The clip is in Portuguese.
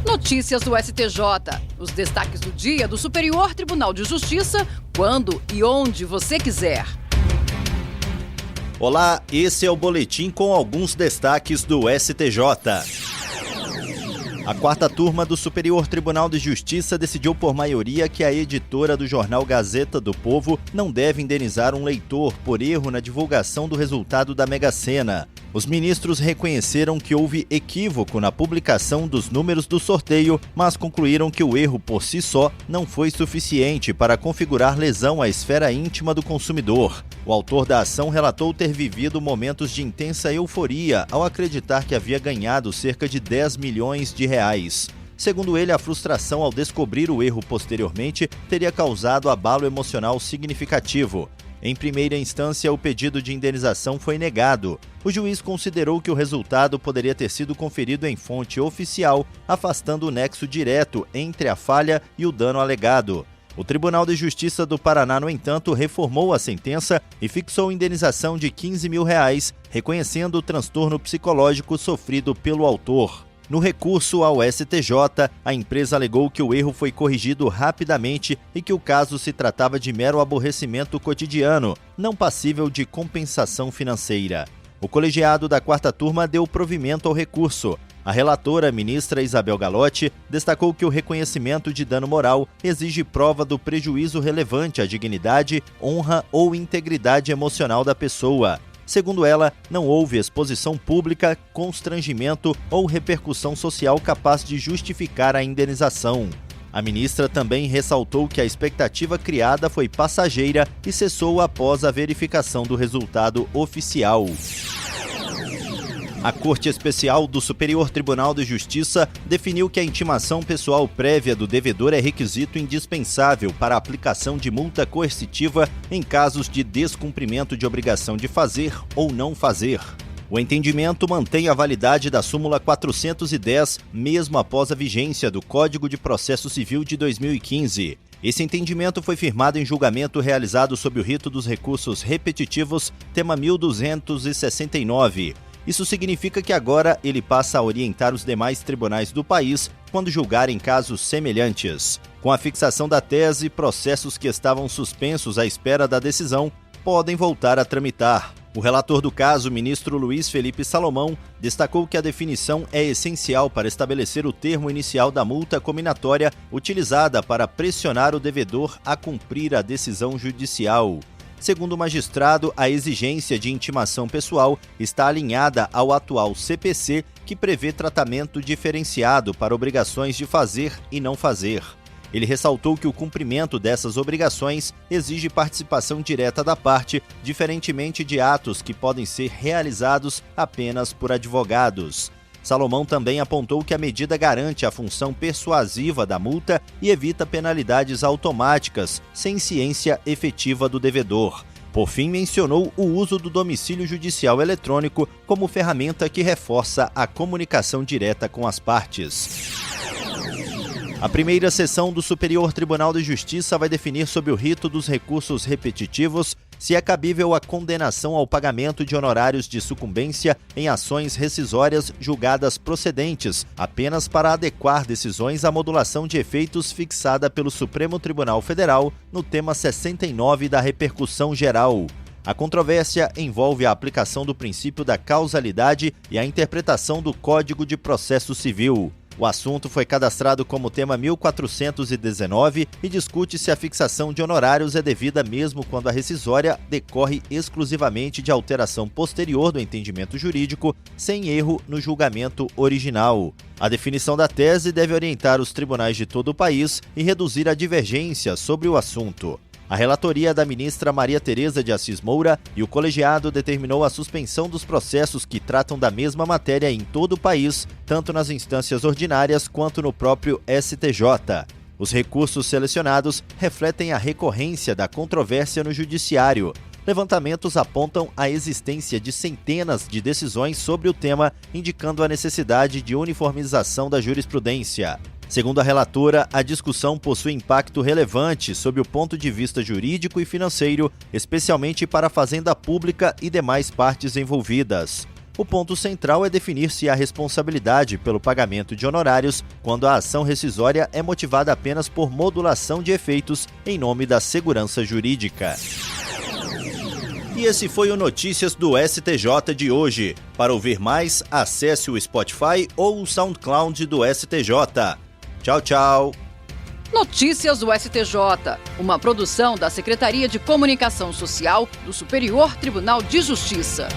Notícias do STJ. Os destaques do dia do Superior Tribunal de Justiça, quando e onde você quiser. Olá, esse é o boletim com alguns destaques do STJ. A quarta turma do Superior Tribunal de Justiça decidiu por maioria que a editora do jornal Gazeta do Povo não deve indenizar um leitor por erro na divulgação do resultado da Mega Sena. Os ministros reconheceram que houve equívoco na publicação dos números do sorteio, mas concluíram que o erro por si só não foi suficiente para configurar lesão à esfera íntima do consumidor. O autor da ação relatou ter vivido momentos de intensa euforia ao acreditar que havia ganhado cerca de 10 milhões de reais. Segundo ele, a frustração ao descobrir o erro posteriormente teria causado abalo emocional significativo. Em primeira instância, o pedido de indenização foi negado. O juiz considerou que o resultado poderia ter sido conferido em fonte oficial, afastando o nexo direto entre a falha e o dano alegado. O Tribunal de Justiça do Paraná, no entanto, reformou a sentença e fixou indenização de R$15 mil, reconhecendo o transtorno psicológico sofrido pelo autor. No recurso ao STJ, a empresa alegou que o erro foi corrigido rapidamente e que o caso se tratava de mero aborrecimento cotidiano, não passível de compensação financeira. O colegiado da quarta turma deu provimento ao recurso. A relatora, ministra Isabel Galotti, destacou que o reconhecimento de dano moral exige prova do prejuízo relevante à dignidade, honra ou integridade emocional da pessoa. Segundo ela, não houve exposição pública, constrangimento ou repercussão social capaz de justificar a indenização. A ministra também ressaltou que a expectativa criada foi passageira e cessou após a verificação do resultado oficial. A Corte Especial do Superior Tribunal de Justiça definiu que a intimação pessoal prévia do devedor é requisito indispensável para a aplicação de multa coercitiva em casos de descumprimento de obrigação de fazer ou não fazer. O entendimento mantém a validade da súmula 410, mesmo após a vigência do Código de Processo Civil de 2015. Esse entendimento foi firmado em julgamento realizado sob o rito dos recursos repetitivos, tema 1269. Isso significa que agora ele passa a orientar os demais tribunais do país quando julgarem casos semelhantes. Com a fixação da tese, processos que estavam suspensos à espera da decisão podem voltar a tramitar. O relator do caso, ministro Luiz Felipe Salomão, destacou que a definição é essencial para estabelecer o termo inicial da multa cominatória utilizada para pressionar o devedor a cumprir a decisão judicial. Segundo o magistrado, a exigência de intimação pessoal está alinhada ao atual CPC, que prevê tratamento diferenciado para obrigações de fazer e não fazer. Ele ressaltou que o cumprimento dessas obrigações exige participação direta da parte, diferentemente de atos que podem ser realizados apenas por advogados. Salomão também apontou que a medida garante a função persuasiva da multa e evita penalidades automáticas, sem ciência efetiva do devedor. Por fim, mencionou o uso do domicílio judicial eletrônico como ferramenta que reforça a comunicação direta com as partes. A primeira sessão do Superior Tribunal de Justiça vai definir sob o rito dos recursos repetitivos se é cabível a condenação ao pagamento de honorários de sucumbência em ações rescisórias julgadas procedentes, apenas para adequar decisões à modulação de efeitos fixada pelo Supremo Tribunal Federal no tema 69 da repercussão geral. A controvérsia envolve a aplicação do princípio da causalidade e a interpretação do Código de Processo Civil. O assunto foi cadastrado como tema 1419 e discute se a fixação de honorários é devida mesmo quando a rescisória decorre exclusivamente de alteração posterior do entendimento jurídico, sem erro no julgamento original. A definição da tese deve orientar os tribunais de todo o país e reduzir a divergência sobre o assunto. A relatoria da ministra Maria Tereza de Assis Moura e o colegiado determinou a suspensão dos processos que tratam da mesma matéria em todo o país, tanto nas instâncias ordinárias quanto no próprio STJ. Os recursos selecionados refletem a recorrência da controvérsia no judiciário. Levantamentos apontam a existência de centenas de decisões sobre o tema, indicando a necessidade de uniformização da jurisprudência. Segundo a relatora, a discussão possui impacto relevante sob o ponto de vista jurídico e financeiro, especialmente para a fazenda pública e demais partes envolvidas. O ponto central é definir se há responsabilidade pelo pagamento de honorários quando a ação rescisória é motivada apenas por modulação de efeitos em nome da segurança jurídica. E esse foi o Notícias do STJ de hoje. Para ouvir mais, acesse o Spotify ou o SoundCloud do STJ. Tchau, tchau. Notícias do STJ, uma produção da Secretaria de Comunicação Social do Superior Tribunal de Justiça.